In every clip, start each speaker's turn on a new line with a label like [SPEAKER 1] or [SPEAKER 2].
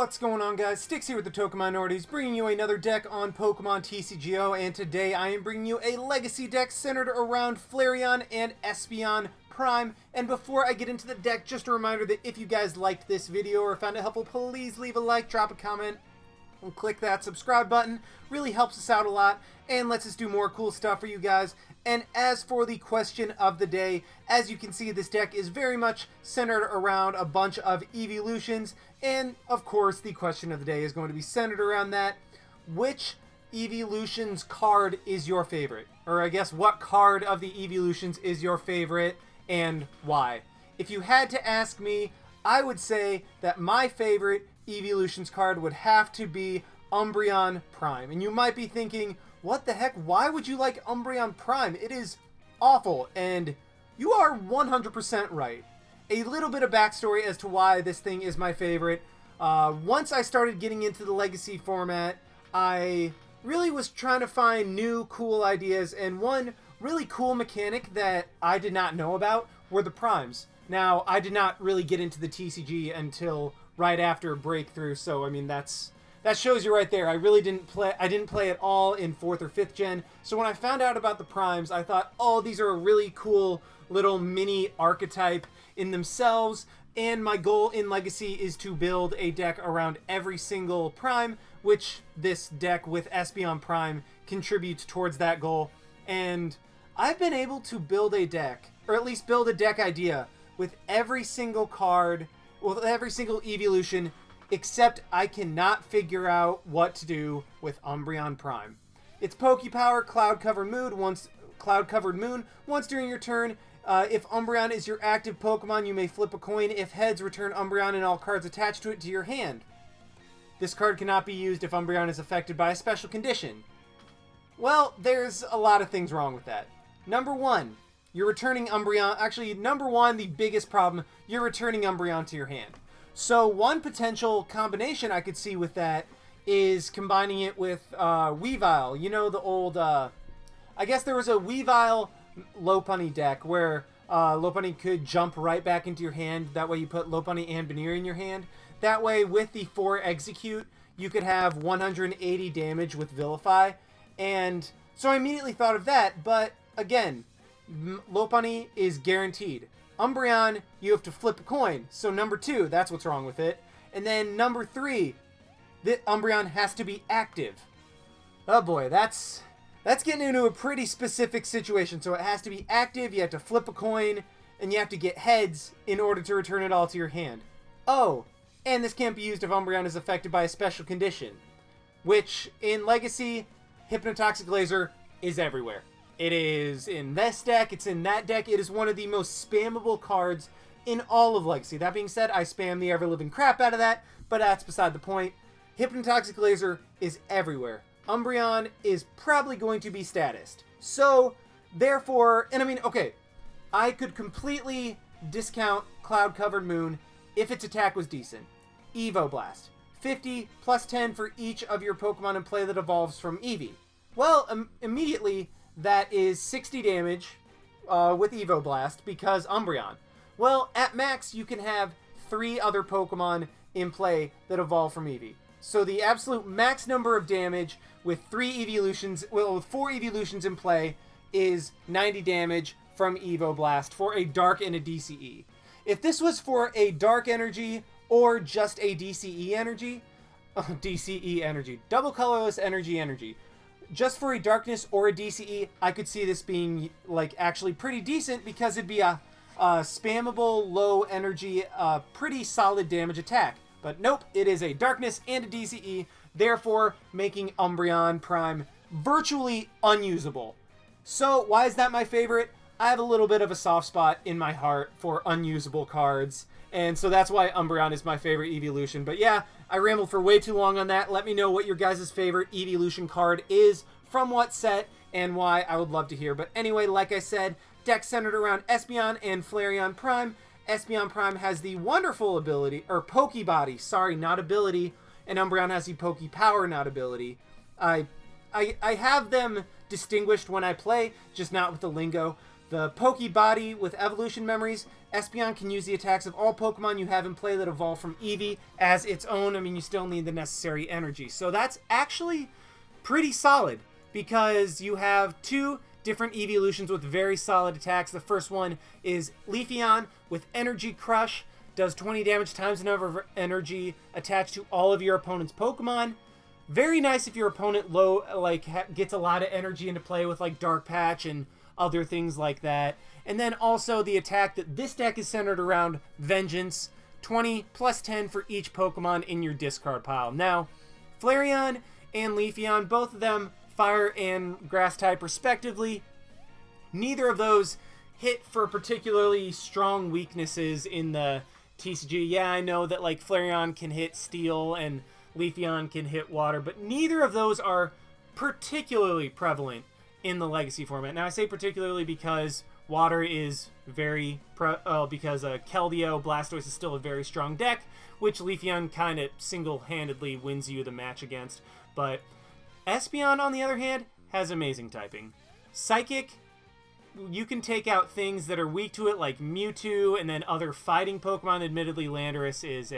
[SPEAKER 1] What's going on, guys? Sticks here with the Token Minorities, bringing you another deck on Pokemon TCGO, and today I am bringing you a Legacy deck centered around Flareon and Espeon Prime. And before I get into the deck, just a reminder that if you guys liked this video or found it helpful, please leave a like, drop a comment, and click that subscribe button. Really helps us out a lot and lets us do more cool stuff for you guys. And as for the question of the day, as you can see, this deck is very much centered around a bunch of evolutions, and of course the question of the day is going to be centered around that. Which evolutions card is your favorite? Or I guess what card of the evolutions is your favorite and why? If you had to ask me, I would say that my favorite evolutions card would have to be Umbreon Prime. And you might be thinking, what the heck? Why would you like Umbreon Prime? It is awful, and you are 100% right. A little bit of backstory as to why this thing is my favorite. Once I started getting into the Legacy format, I really was trying to find new cool ideas, and one really cool mechanic that I did not know about were the Primes. Now, I did not really get into the TCG until right after Breakthrough, so I mean that shows you right there. I didn't play at all in 4th or 5th gen. So when I found out about the Primes, I thought, oh, these are a really cool little mini archetype in themselves. And my goal in Legacy is to build a deck around every single Prime, which this deck with Espeon Prime contributes towards that goal. And I've been able to build a deck, or at least build a deck idea, with every single card, with every single evolution, except I cannot figure out what to do with Umbreon Prime. It's Pokepower, Cloud-Covered Moon. Once during your turn, if Umbreon is your active Pokemon, you may flip a coin. If heads, return Umbreon and all cards attached to it to your hand. This card cannot be used if Umbreon is affected by a special condition. Well, there's a lot of things wrong with that. Number one, you're returning Umbreon. Actually, number one, the biggest problem, you're returning Umbreon to your hand. So one potential combination I could see with that is combining it with Weavile. You know, the old, I guess there was a Weavile Lopunny deck where Lopunny could jump right back into your hand. That way you put Lopunny and Banir in your hand. That way with the 4 Exeggcute, you could have 180 damage with Vilify. And so I immediately thought of that, but again, Lopunny is guaranteed. Umbreon, you have to flip a coin. So number 2, that's what's wrong with it. And then number 3, the Umbreon has to be active. Oh boy, that's getting into a pretty specific situation. So it has to be active, you have to flip a coin, and you have to get heads in order to return it all to your hand. Oh, and this can't be used if Umbreon is affected by a special condition. Which, in Legacy, Hypnotoxic Laser is everywhere. It is in this deck, it's in that deck. It is one of the most spammable cards in all of Legacy. That being said, I spam the ever-living crap out of that, but that's beside the point. Hypnotoxic Laser is everywhere. Umbreon is probably going to be statused. So, therefore, and I mean, okay, I could completely discount Cloud-Covered Moon if its attack was decent. Evo Blast. 50 plus 10 for each of your Pokemon in play that evolves from Eevee. Well, immediately, that is 60 damage with Evo Blast because Umbreon. Well, at max, you can have 3 other Pokemon in play that evolve from Eevee. So the absolute max number of damage with 4 evolutions in play is 90 damage from Evo Blast for a Dark and a DCE. If this was for a Dark Energy or just a DCE Energy, Double Colorless Energy, just for a Darkness or a DCE, I could see this being, like, actually pretty decent because it'd be a spammable, low energy, pretty solid damage attack. But nope, it is a Darkness and a DCE, therefore making Umbreon Prime virtually unusable. So, why is that my favorite? I have a little bit of a soft spot in my heart for unusable cards, and so that's why Umbreon is my favorite evolution. But yeah, I rambled for way too long on that. Let me know what your guys' favorite evolution card is, from what set, and why. I would love to hear. But anyway, like I said, deck centered around Espeon and Flareon Prime. Espeon Prime has the wonderful ability, or Pokebody, sorry, not ability, and Umbreon has the Pokepower, not ability. I have them distinguished when I play, just not with the lingo. The Pokebody with Evolution Memories, Espeon can use the attacks of all Pokemon you have in play that evolve from Eevee as its own. I mean, you still need the necessary energy. So that's actually pretty solid because you have two different evolutions with very solid attacks. The first one is Leafeon with Energy Crush. Does 20 damage times the number of energy attached to all of your opponent's Pokemon. Very nice if your opponent gets a lot of energy into play with like Dark Patch and other things like that. And then also the attack that this deck is centered around, Vengeance. 20 plus 10 for each Pokemon in your discard pile. Now, Flareon and Leafeon, both of them fire and grass type respectively. Neither of those hit for particularly strong weaknesses in the TCG. Yeah, I know that like Flareon can hit steel and Leafeon can hit water, but neither of those are particularly prevalent in the Legacy format. Now, I say particularly because water is because Keldeo, Blastoise is still a very strong deck, which Leafeon kind of single-handedly wins you the match against. But Espeon, on the other hand, has amazing typing. Psychic, you can take out things that are weak to it, like Mewtwo, and then other fighting Pokemon. Admittedly, Landorus is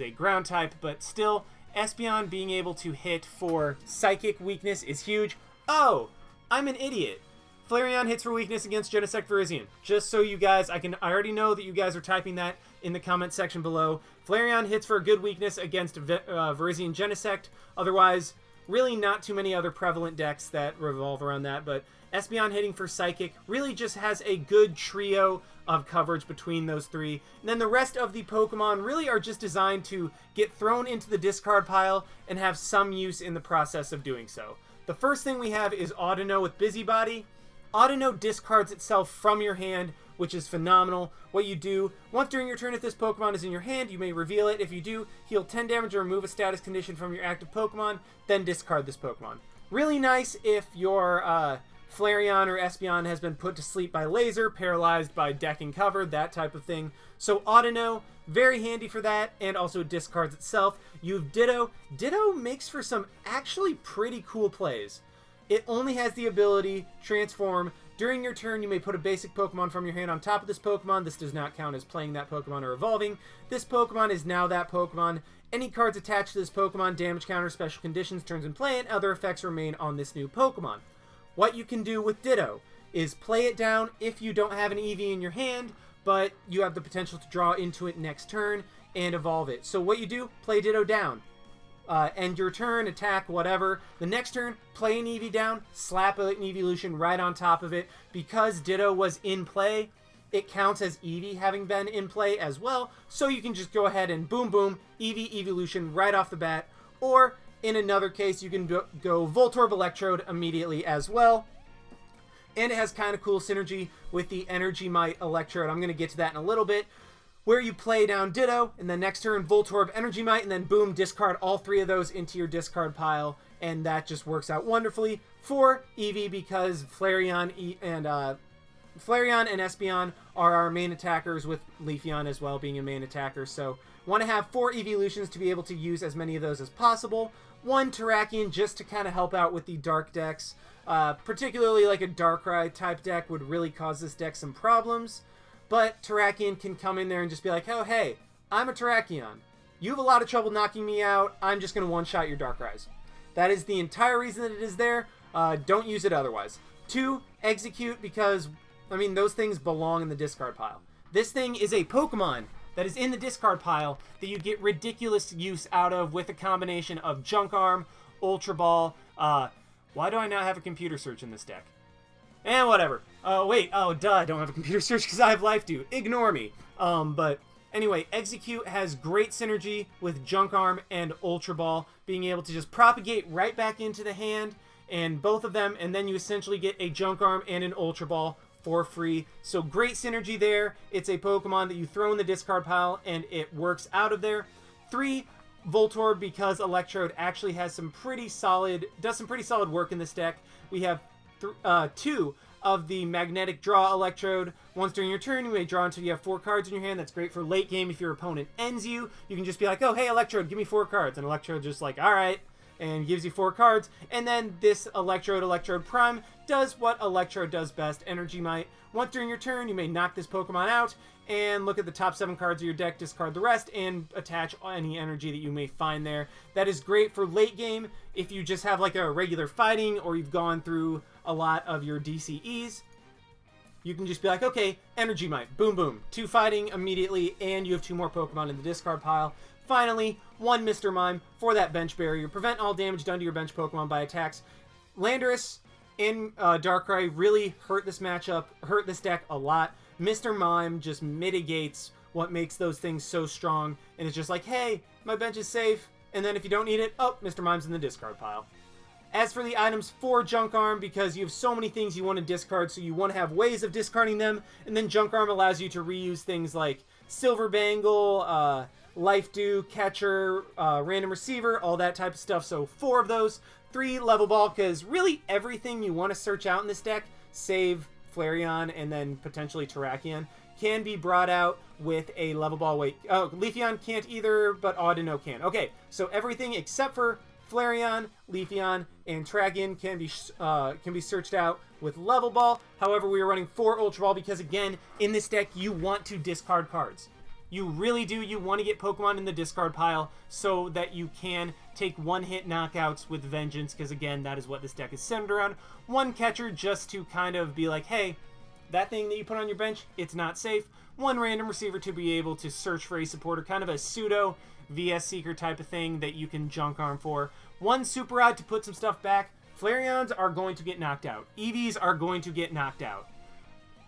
[SPEAKER 1] a ground type, but still, Espeon being able to hit for Psychic weakness is huge. Oh, I'm an idiot. Flareon hits for weakness against Genesect Virizion. Just so you guys, I already know that you guys are typing that in the comment section below. Flareon hits for a good weakness against Virizion Genesect. Otherwise, really not too many other prevalent decks that revolve around that, but Espeon hitting for Psychic really just has a good trio of coverage between those three. And then the rest of the Pokemon really are just designed to get thrown into the discard pile and have some use in the process of doing so. The first thing we have is Audino with Busybody. Audino discards itself from your hand, which is phenomenal. What you do, once during your turn, if this Pokemon is in your hand, you may reveal it. If you do, heal 10 damage or remove a status condition from your active Pokemon, then discard this Pokemon. Really nice if your Flareon or Espeon has been put to sleep by laser, paralyzed by deck and cover, that type of thing. So Audino, very handy for that, and also discards itself. You have Ditto. Ditto makes for some actually pretty cool plays. It only has the ability Transform. During your turn, you may put a basic Pokemon from your hand on top of this Pokemon. This does not count as playing that Pokemon or evolving. This Pokemon is now that Pokemon. Any cards attached to this Pokemon, damage counter, special conditions, turns in play, and other effects remain on this new Pokemon. What you can do with Ditto is play it down if you don't have an Eevee in your hand, but you have the potential to draw into it next turn and evolve it. So what you do, play Ditto down. End your turn, attack, whatever. The next turn, play an Eevee down, slap an evolution right on top of it. Because Ditto was in play, it counts as Eevee having been in play as well. So you can just go ahead and boom, boom, Eevee evolution right off the bat. Or in another case, you can go Voltorb Electrode immediately as well. And it has kind of cool synergy with the Energy Might Electrode. I'm going to get to that in a little bit. Where you play down Ditto, and then next turn Voltorb Energy Might, and then boom, discard all three of those into your discard pile, and that just works out wonderfully for Eevee because Flareon and Espeon are our main attackers, with Leafeon as well being a main attacker. So want to have 4 evolutions to be able to use as many of those as possible. 1 Terrakion just to kind of help out with the dark decks. Particularly like a Darkrai type deck would really cause this deck some problems. But Terrakion can come in there and just be like, oh, hey, I'm a Terrakion. You have a lot of trouble knocking me out. I'm just going to one-shot your Darkrai's. That is the entire reason that it is there. Don't use it otherwise. 2, Exeggcute, because, I mean, those things belong in the discard pile. This thing is a Pokemon that is in the discard pile that you get ridiculous use out of with a combination of Junk Arm, Ultra Ball. Why do I not have a computer search in this deck? And whatever. Wait. Oh, duh. I don't have a computer search because I have Life Dew. Ignore me. But anyway, Exeggcute has great synergy with Junk Arm and Ultra Ball, being able to just propagate right back into the hand, and both of them, and then you essentially get a Junk Arm and an Ultra Ball for free. So great synergy there. It's a Pokemon that you throw in the discard pile, and it works out of there. 3, Voltorb, because Electrode actually has some pretty solid work in this deck. We have 2 of the Magnetic Draw Electrode. Once during your turn, you may draw until you have 4 cards in your hand. That's great for late game if your opponent ends you. You can just be like, oh, hey, Electrode, give me 4 cards. And Electrode's just like, all right. and gives you 4 cards. And then this Electrode Prime does what Electrode does best, Energy Might. Once during your turn, you may knock this Pokemon out and look at the top 7 cards of your deck, discard the rest, and attach any energy that you may find there. That is great for late game if you just have like a regular fighting or you've gone through a lot of your DCEs. You can just be like, okay, Energy Might, boom, boom, 2 fighting immediately, and you have 2 more Pokemon in the discard pile. Finally, 1 Mr. Mime for that bench barrier. Prevent all damage done to your bench Pokemon by attacks. Landorus and Darkrai really hurt this matchup, hurt this deck a lot. Mr. Mime just mitigates what makes those things so strong, and it's just like, hey, my bench is safe, and then if you don't need it, oh, Mr. Mime's in the discard pile. As for the items for Junk Arm, because you have so many things you want to discard, so you want to have ways of discarding them, and then Junk Arm allows you to reuse things like Silver Bangle, Life Dew, Catcher, Random Receiver, all that type of stuff. So 4 of those, 3 Level Ball, because really everything you want to search out in this deck, save Flareon and then potentially Terrakion, can be brought out with a Level Ball. Wait, oh, Leafeon can't either, but Audino can. Okay, so everything except for Flareon, Leafeon, and Terrakion can be searched out with Level Ball. However, we are running 4 Ultra Ball because, again, in this deck, you want to discard cards. You really do. You want to get Pokemon in the discard pile so that you can take one-hit knockouts with Vengeance, because, again, that is what this deck is centered around. 1 catcher just to kind of be like, hey, that thing that you put on your bench, it's not safe. 1 random receiver to be able to search for a supporter, kind of a pseudo VS Seeker type of thing that you can Junk Arm for. 1 Super Rod to put some stuff back. Flareons are going to get knocked out. Eevees are going to get knocked out.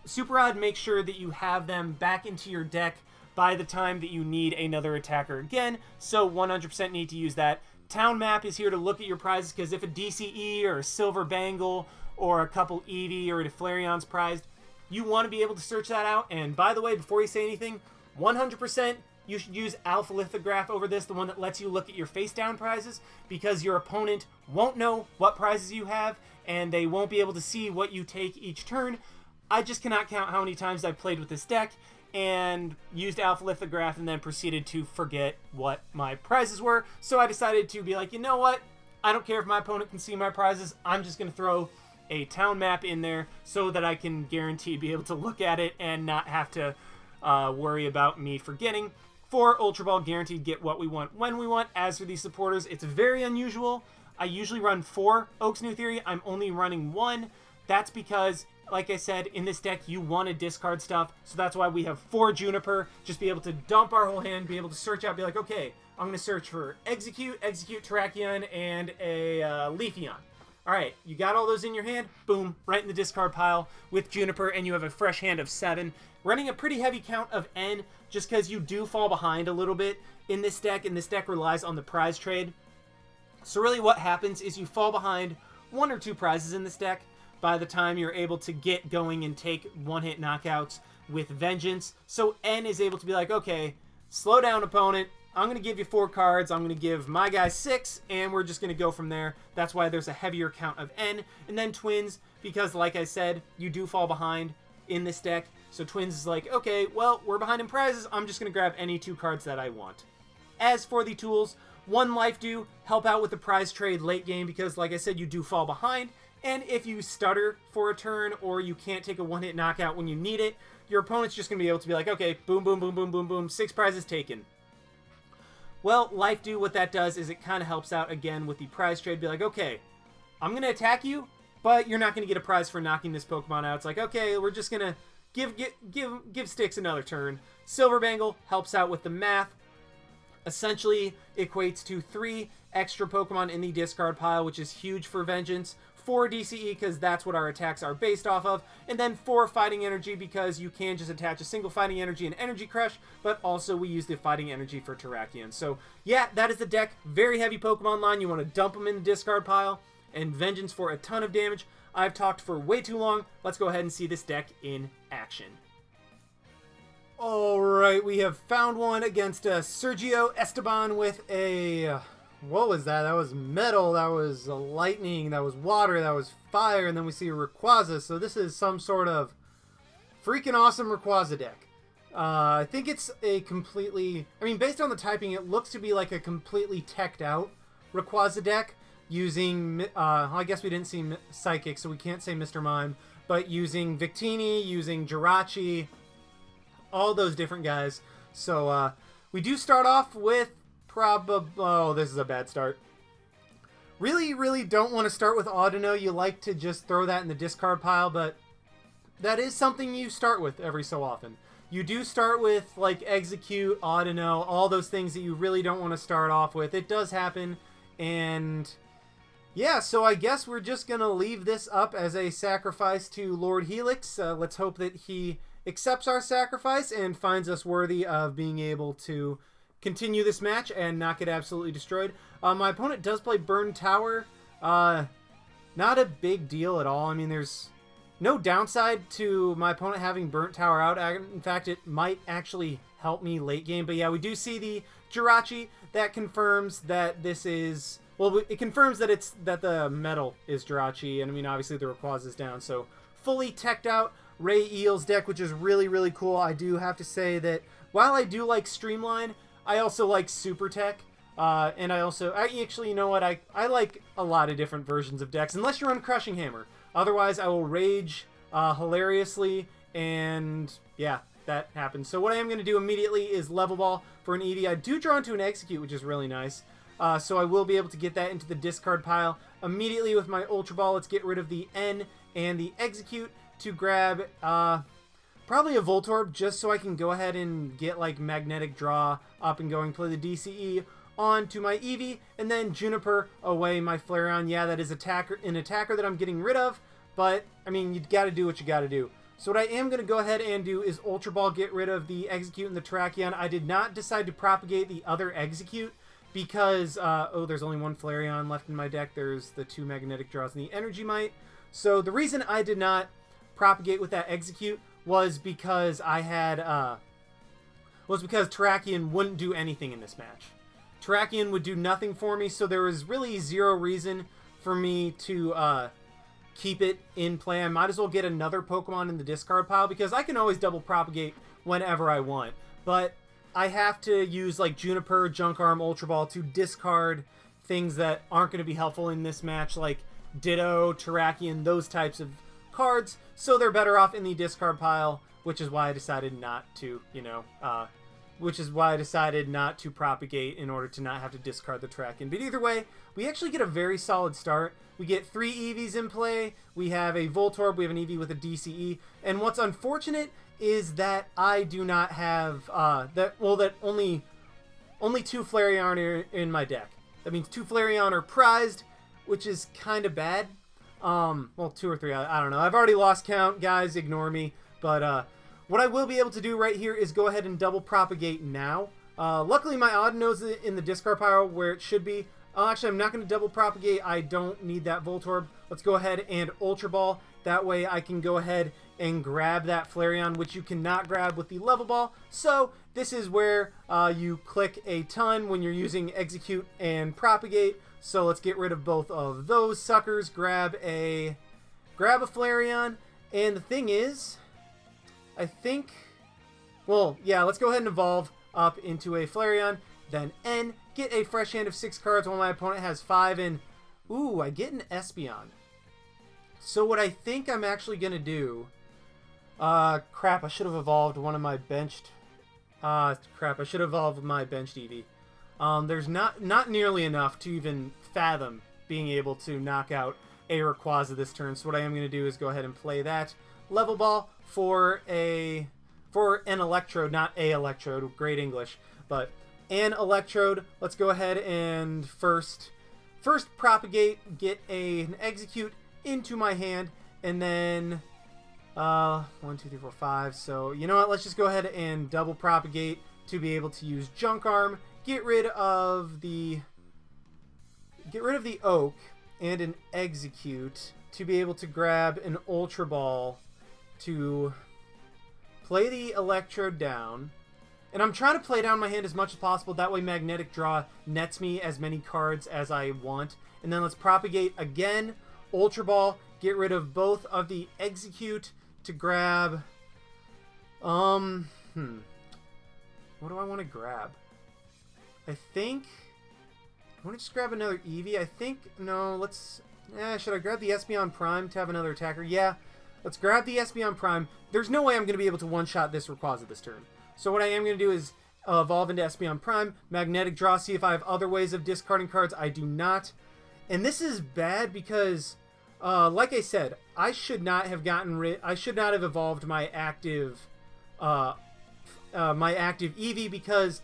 [SPEAKER 1] Super Rod makes sure that you have them back into your deck by the time that you need another attacker again, so 100% need to use that. Town Map is here to look at your prizes, because if a DCE or a Silver Bangle or a couple Eevee or a Flareon's prized, you want to be able to search that out. And by the way, before you say anything, 100% you should use Alpha Lithograph over this, the one that lets you look at your face down prizes, because your opponent won't know what prizes you have and they won't be able to see what you take each turn. I just cannot count how many times I've played with this deck and used Alpha Lithograph and then proceeded to forget what my prizes were. So I decided to be like, you know what? I don't care if my opponent can see my prizes. I'm just going to throw a town map in there so that I can guarantee be able to look at it and not have to worry about me forgetting. 4 Ultra Ball, guaranteed get what we want when we want. As for these supporters, it's very unusual. I usually run 4 Oak's New Theory. I'm only running 1. That's because, like I said, in this deck, you want to discard stuff. So that's why we have 4 Juniper. Just be able to dump our whole hand, be able to search out, be like, okay, I'm going to search for Exeggcute, Terrakion, and a Leafeon. All right, you got all those in your hand? Boom, right in the discard pile with Juniper, and you have a fresh hand of 7. Running a pretty heavy count of N, just because you do fall behind a little bit in this deck, and this deck relies on the prize trade. So really what happens is you fall behind 1 or 2 prizes in this deck by the time you're able to get going and take one-hit knockouts with Vengeance. So N is able to be like, okay, slow down, opponent. I'm going to give you 4 cards. I'm going to give my guy 6, and we're just going to go from there. That's why there's a heavier count of N. And then Twins, because like I said, you do fall behind in this deck. So Twins is like, okay, well, we're behind in prizes. I'm just going to grab any 2 cards that I want. As for the tools, 1 Life Dew, help out with the prize trade late game, because like I said, you do fall behind. And if you stutter for a turn or you can't take a one-hit knockout when you need it, your opponent's just going to be able to be like, okay, boom, boom, boom, boom, boom, boom, 6 prizes taken. Well, Life Dew, what that does is it kind of helps out again with the prize trade. Be like, okay, I'm going to attack you, but you're not going to get a prize for knocking this Pokemon out. It's like, okay, we're just going to give Sticks another turn. Silver Bangle helps out with the math. Essentially equates to 3 extra Pokemon in the discard pile, which is huge for Vengeance. 4 DCE, because that's what our attacks are based off of, and then 4 Fighting Energy, because you can just attach a single Fighting Energy and Energy Crush, but also we use the Fighting Energy for Terrakion. So yeah, that is the deck. Very heavy Pokemon line. You want to dump them in the discard pile, and Vengeance for a ton of damage. I've talked for way too long. Let's go ahead and see this deck in action. Alright, we have found one against Sergio Esteban with a... what was that? That was metal, that was lightning, that was water, that was fire, and then we see a Rayquaza. So this is some sort of freaking awesome Rayquaza deck. I think it's a completely... I mean, based on the typing, it looks to be like a completely teched out Rayquaza deck. using, I guess we didn't see Psychic, so we can't say Mr. Mime, but using Victini, using Jirachi, all those different guys. So we do start off with oh, this is a bad start. Really don't want to start with Audino. You like to just throw that in the discard pile, but that is something you start with every so often. You do start with, like, Exeggcute, Audino, all those things that you really don't want to start off with. It does happen, and yeah, so I guess we're just going to leave this up as a sacrifice to Lord Helix. Let's hope that he accepts our sacrifice and finds us worthy of being able to continue this match and not get absolutely destroyed. My opponent does play Burn Tower. Not a big deal at all. I mean, there's no downside to my opponent having Burnt Tower out. In fact, it might actually help me late game. But yeah, we do see the Jirachi. That confirms that this is... Well, it confirms that the metal is Jirachi. And I mean, obviously the Rayquaza is down. So fully teched out Ray Eels deck, which is really cool. I do have to say that while I do like Streamline, I also like Super Tech. And I actually, you know what? I like a lot of different versions of decks, unless you're on Crushing Hammer. Otherwise, I will rage hilariously, and yeah, that happens. So what I am going to do immediately is Level Ball for an Eevee. I do draw into an Exeggcute, which is really nice. So I will be able to get that into the discard pile immediately with my Ultra Ball. Let's get rid of the N and the Exeggcute to grab probably a Voltorb, just so I can go ahead and get, like, Magnetic Draw up and going, play the DCE onto my Eevee, and then Juniper away my Flareon. Yeah, that is an attacker that I'm getting rid of, but, I mean, you gotta do what you gotta do. So what I am going to go ahead and do is Ultra Ball, get rid of the Exeggcute and the Terrakion. I did not decide to propagate the other Exeggcute because, oh, there's only one Flareon left in my deck. There's the 2 Magnetic Draws and the Energy Might. So the reason I did not propagate with that Exeggcute was because I had, because Terrakion wouldn't do anything in this match. Terrakion would do nothing for me, so there was really zero reason for me to keep it in play. I might as well get another Pokemon in the discard pile, because I can always double propagate whenever I want. But I have to use, like, Juniper, Junk Arm, Ultra Ball to discard things that aren't going to be helpful in this match, like Ditto, Terrakion, those types of cards. So they're better off in the discard pile, which is why I decided not to, propagate in order to not have to discard the Terrakion. But either way, we actually get a very solid start. We get 3 Eevees in play. We have a Voltorb. We have an Eevee with a DCE. And what's unfortunate is that I do not have that only 2 Flareon are in my deck. That means 2 Flareon are prized, which is kind of bad. Well, 2 or 3. I don't know. I've already lost count, guys. Ignore me. But what I will be able to do right here is go ahead and double propagate now. Luckily, my Audino's in the discard pile where it should be. Actually, I'm not going to double propagate. I don't need that Voltorb. Let's go ahead and Ultra Ball. That way I can go ahead and grab that Flareon, which you cannot grab with the Level Ball. So this is where you click a ton when you're using Exeggcute and Propagate. So let's get rid of both of those suckers. Grab a Flareon. And the thing is, I think, well, yeah, let's go ahead and evolve up into a Flareon. Then N, get a fresh hand of 6 cards while my opponent has 5, and ooh, I get an Espeon. So what I think I'm actually going to do, crap, I should have evolved one of my benched, crap, I should have evolved my benched Eevee. There's not nearly enough to even fathom being able to knock out a Rayquaza this turn, so what I am going to do is go ahead and play that Level Ball for an Electrode, not a Electrode, great English, but an Electrode. Let's go ahead and first propagate, get an Exeggcute into my hand, and then 1, 2, 3, 4, 5. So you know what? Let's just go ahead and double propagate to be able to use Junk Arm, get rid of the Oak and an Exeggcute to be able to grab an Ultra Ball to play the Electrode down. And I'm trying to play down my hand as much as possible. That way Magnetic Draw nets me as many cards as I want. And then let's propagate again. Ultra Ball. Get rid of both of the Exeggcute to grab... What do I want to grab? I think want to just grab another Eevee? I think, no, let's... should I grab the Espeon Prime to have another attacker? Yeah, let's grab the Espeon Prime. There's no way I'm going to be able to one-shot this Rayquaza this turn. So what I am going to do is evolve into Espeon Prime, Magnetic Draw, see if I have other ways of discarding cards. I do not. And this is bad because, like I said, I should not have I should not have evolved my active Eevee because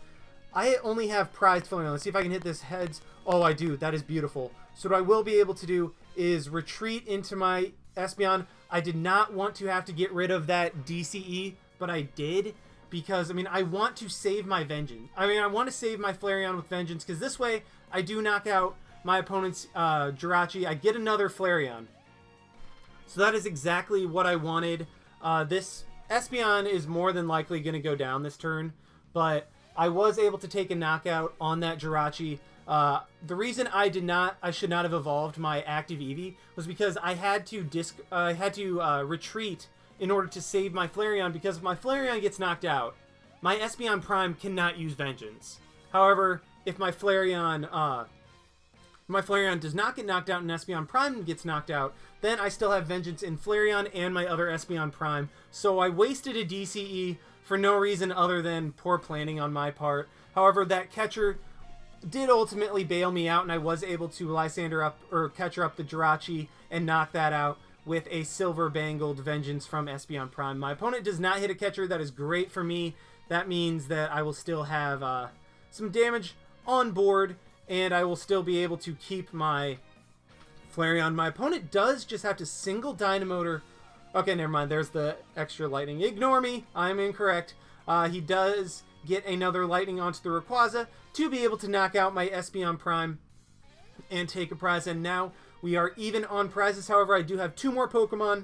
[SPEAKER 1] I only have prized Flareon. Let's see if I can hit this heads. Oh, I do. That is beautiful. So what I will be able to do is retreat into my Espeon. I did not want to have to get rid of that DCE, but I did because, I mean, I want to save my Vengeance. I mean, I want to save my Flareon with Vengeance because this way I do knock out my opponent's Jirachi. I get another Flareon. So that is exactly what I wanted. This Espeon is more than likely going to go down this turn, but I was able to take a knockout on that Jirachi. The reason I should not have evolved my active Eevee was because I had to retreat in order to save my Flareon, because if my Flareon gets knocked out, my Espeon Prime cannot use Vengeance. However, if my Flareon does not get knocked out and Espeon Prime gets knocked out, then I still have Vengeance in Flareon and my other Espeon Prime. So I wasted a DCE for no reason other than poor planning on my part. However, that catcher did ultimately bail me out, and I was able to Lysander up, or catcher up the Jirachi and knock that out with a Silver Bangled Vengeance from Espeon Prime. My opponent does not hit a catcher. That is great for me. That means that I will still have some damage on board, and I will still be able to keep my Flareon. My opponent does just have to single Dynamotor. Okay, never mind. There's the extra lightning. Ignore me. I'm incorrect. He does get another lightning onto the Rayquaza to be able to knock out my Espeon Prime and take a prize. And now we are even on prizes. However, I do have 2 more Pokemon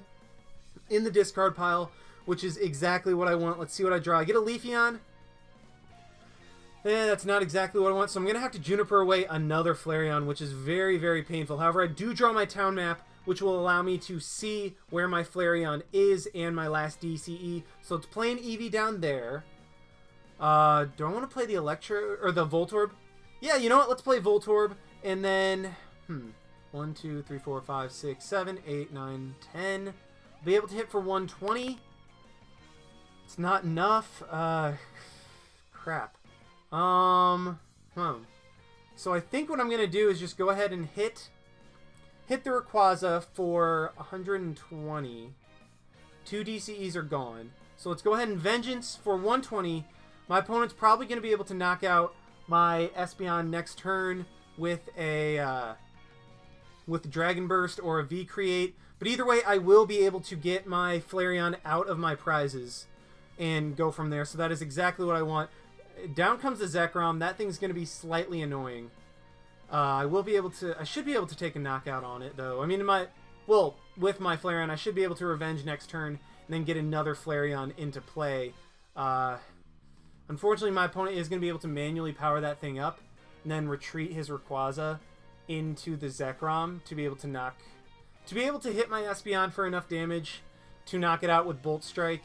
[SPEAKER 1] in the discard pile, which is exactly what I want. Let's see what I draw. I get a Leafeon. That's not exactly what I want, so I'm going to have to Juniper away another Flareon, which is very, very painful. However, I do draw my Town Map, which will allow me to see where my Flareon is and my last DCE. So it's playing Eevee down there. Do I want to play the Electro or the Voltorb? Yeah, you know what? Let's play Voltorb, and then 1, 2, 3, 4, 5, 6, 7, 8, 9, 10. Be able to hit for 120. It's not enough. Crap. So I think what I'm gonna do is just go ahead and hit the Rayquaza for 120. 2 DCEs are gone. So let's go ahead and Vengeance for 120. My opponent's probably gonna be able to knock out my Espeon next turn with a Dragon Burst or a V-Create. But either way, I will be able to get my Flareon out of my prizes and go from there. So that is exactly what I want. Down comes the Zekrom. That thing's going to be slightly annoying. I should be able to take a knockout on it, though. I mean, with my Flareon, I should be able to revenge next turn and then get another Flareon into play. Unfortunately, my opponent is going to be able to manually power that thing up and then retreat his Rayquaza into the Zekrom to be able to hit my Espeon for enough damage to knock it out with Bolt Strike.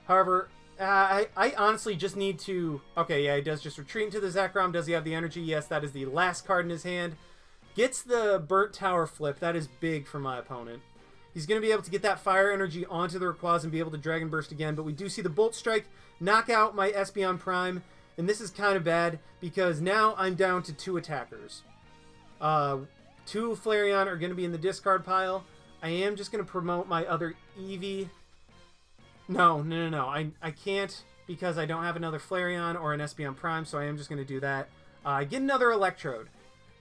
[SPEAKER 1] However, I honestly just need to... Okay, yeah, he does just retreat into the Zekrom. Does he have the energy? Yes, that is the last card in his hand. Gets the Burnt Tower flip. That is big for my opponent. He's going to be able to get that Fire Energy onto the Rayquaza and be able to Dragon Burst again. But we do see the Bolt Strike knock out my Espeon Prime. And this is kind of bad because now I'm down to 2 attackers. 2 Flareon are going to be in the discard pile. I am just going to promote my other Eevee. No. I can't because I don't have another Flareon or an Espeon Prime, so I am just going to do that. I get another Electrode.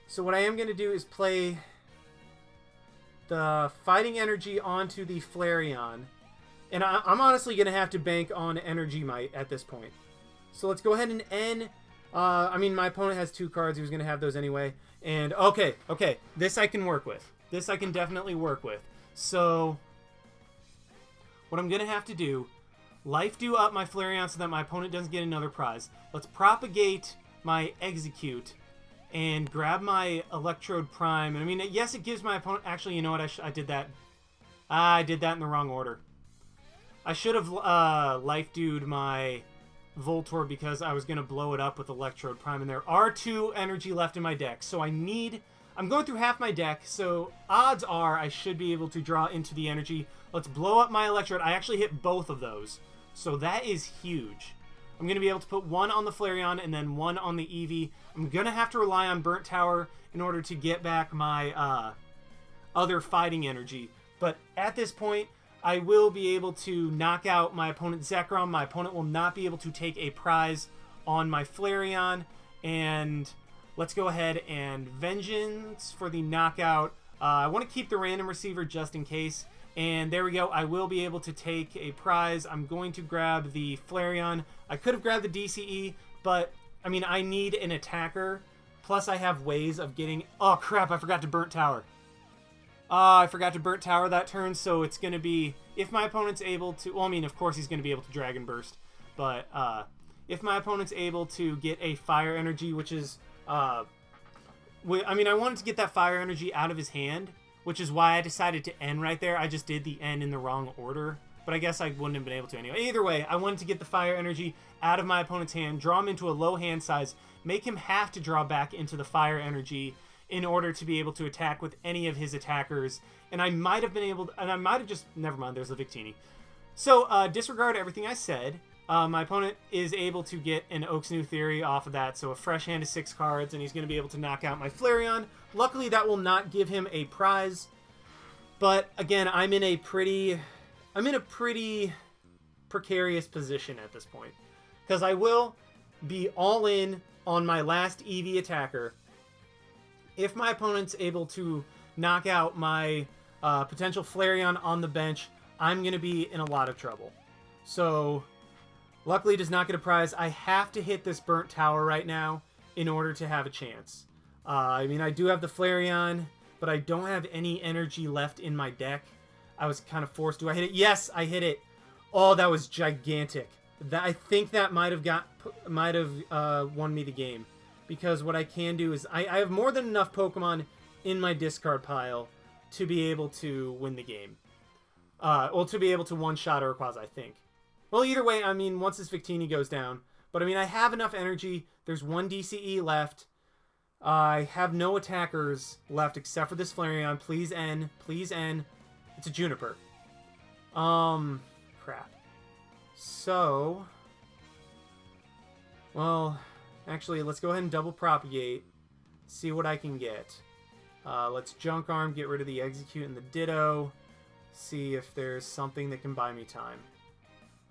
[SPEAKER 1] So what I am going to do is play the Fighting Energy onto the Flareon. And I'm honestly going to have to bank on Energy Might at this point. So let's go ahead and end. I mean, my opponent has 2 cards. He was going to have those anyway. And, okay. This I can work with. This I can definitely work with. So what I'm going to have to do, Life Dew up my Flareon so that my opponent doesn't get another prize. Let's propagate my Exeggcute and grab my Electrode Prime. And I mean, yes, it gives my opponent... Actually, you know what? I did that. I did that in the wrong order. I should have Life Dew'd my Voltorb because I was going to blow it up with Electrode Prime, and there are 2 energy left in my deck. So I'm going through half my deck, so odds are I should be able to draw into the energy. Let's blow up my Electrode. I actually hit both of those, so that is huge. I'm going to be able to put 1 on the Flareon and then 1 on the Eevee. I'm going to have to rely on Burnt Tower in order to get back my other fighting energy. But at this point, I will be able to knock out my opponent's Zekrom. My opponent will not be able to take a prize on my Flareon. And let's go ahead and Vengeance for the knockout. I want to keep the Random Receiver just in case. And there we go. I will be able to take a prize. I'm going to grab the Flareon. I could have grabbed the DCE, but, I mean, I need an attacker. Plus, I have ways of getting... Oh, crap. I forgot to Burnt Tower. I forgot to Burnt Tower that turn, so it's going to be... If my opponent's able to... Well, I mean, of course he's going to be able to Dragon Burst. But if my opponent's able to get a Fire Energy, which is... I mean, I wanted to get that Fire Energy out of his hand, which is why I decided to end right there. I just did the end in the wrong order. But I guess I wouldn't have been able to anyway. Either way, I wanted to get the Fire Energy out of my opponent's hand, draw him into a low hand size, make him have to draw back into the Fire Energy in order to be able to attack with any of his attackers. And I might have been able to, and I might have just, never mind, there's a Victini. So, disregard everything I said. My opponent is able to get an Oak's New Theory off of that, so a fresh hand of 6 cards, and he's going to be able to knock out my Flareon. Luckily, that will not give him a prize. But, again, I'm in a pretty precarious position at this point. Because I will be all in on my last Eevee attacker. If my opponent's able to knock out my potential Flareon on the bench, I'm going to be in a lot of trouble. So, luckily, it does not get a prize. I have to hit this Burnt Tower right now in order to have a chance. I mean, I do have the Flareon, but I don't have any energy left in my deck. I was kind of forced. Do I hit it? Yes, I hit it. Oh, that was gigantic. I think that might have won me the game. Because what I can do is, I have more than enough Pokemon in my discard pile to be able to win the game. Well, to be able to one-shot Urquaza, I think. Well, either way, I mean, once this Victini goes down. But, I mean, I have enough energy. There's 1 DCE left. I have no attackers left except for this Flareon. Please end. Please end. It's a Juniper. Crap. So... Well... Actually, let's go ahead and double propagate. See what I can get. Let's Junk Arm, get rid of the Exeggcute and the Ditto. See if there's something that can buy me time.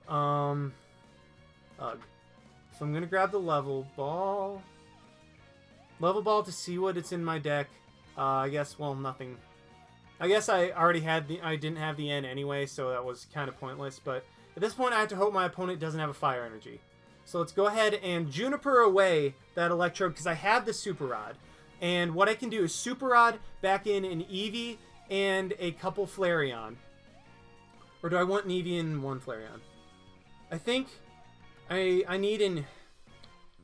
[SPEAKER 1] Ugh. So I'm going to grab the Level Ball. Level Ball to see what it's in my deck. I guess, well, nothing. I guess I didn't have the N anyway, so that was kind of pointless. But at this point, I have to hope my opponent doesn't have a Fire Energy. So let's go ahead and Juniper away that Electrode, because I have the Super Rod. And what I can do is Super Rod back in an Eevee and a couple Flareon. Or do I want an Eevee and 1 Flareon? I think I need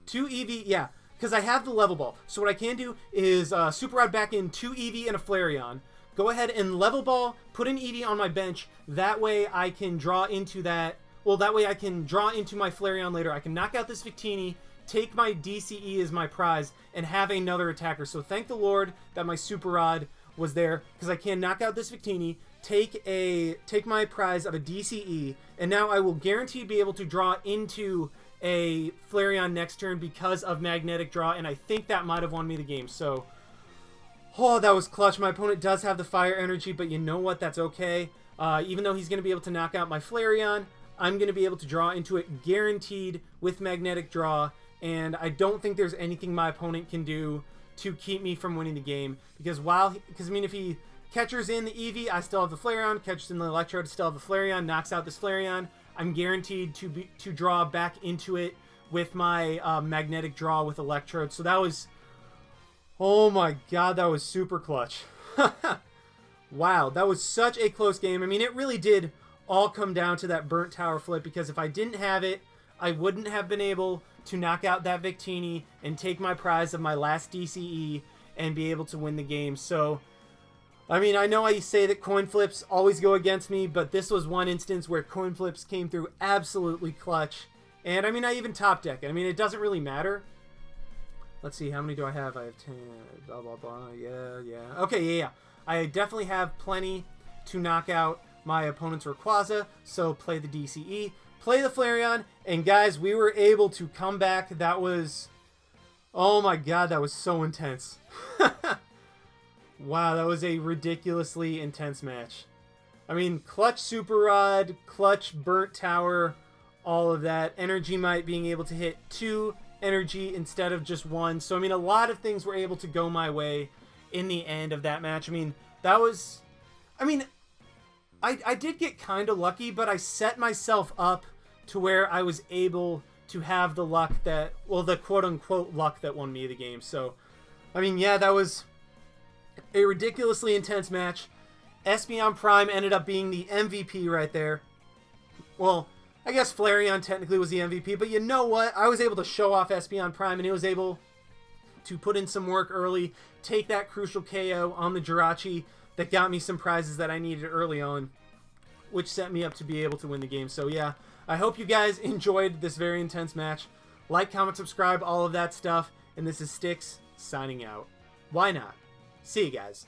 [SPEAKER 1] 2 Eevee, yeah, because I have the Level Ball. So what I can do is Super Rod back in 2 Eevee and a Flareon. Go ahead and Level Ball, put an Eevee on my bench. That way I can draw into that. Well, that way I can draw into my Flareon later. I can knock out this Victini, take my DCE as my prize, and have another attacker. So thank the Lord that my Super Rod was there, because I can knock out this Victini, take my prize of a DCE, and now I will guarantee be able to draw into a Flareon next turn because of Magnetic Draw, and I think that might have won me the game. So, oh, that was clutch. My opponent does have the Fire Energy, but you know what? That's okay. Even though he's going to be able to knock out my Flareon, I'm going to be able to draw into it guaranteed with Magnetic Draw, and I don't think there's anything my opponent can do to keep me from winning the game, because I mean, if he catchers in the Eevee, I still have the Flareon, catchers in the Electrode, I still have the Flareon, knocks out this Flareon, I'm guaranteed to draw back into it with my Magnetic Draw with Electrode. So that was, oh my god, that was super clutch. Wow, that was such a close game. I mean, it really did all come down to that Burnt Tower flip, because if I didn't have it, I wouldn't have been able to knock out that Victini and take my prize of my last DCE and be able to win the game. So, I mean, I know I say that coin flips always go against me, but this was one instance where coin flips came through absolutely clutch. And, I mean, I even top deck it. I mean, it doesn't really matter. Let's see, how many do I have? I have 10, blah, blah, blah. Yeah. Okay, yeah. I definitely have plenty to knock out my opponent's Rayquaza, so play the DCE, play the Flareon, and guys, we were able to come back. That was, oh my god, that was so intense. Wow, that was a ridiculously intense match. I mean, clutch Super Rod, clutch Burnt Tower, all of that. Energy Might being able to hit 2 energy instead of just 1. So, I mean, a lot of things were able to go my way in the end of that match. I mean, that was... I mean, I did get kind of lucky, but I set myself up to where I was able to have the luck that... Well, the quote-unquote luck that won me the game. So, I mean, yeah, that was a ridiculously intense match. Espeon Prime ended up being the MVP right there. Well, I guess Flareon technically was the MVP, but you know what? I was able to show off Espeon Prime, and he was able to put in some work early, take that crucial KO on the Jirachi that got me some prizes that I needed early on, which set me up to be able to win the game. So yeah, I hope you guys enjoyed this very intense match. Like, comment, subscribe, all of that stuff. And this is Styx signing out. Why not? See you guys.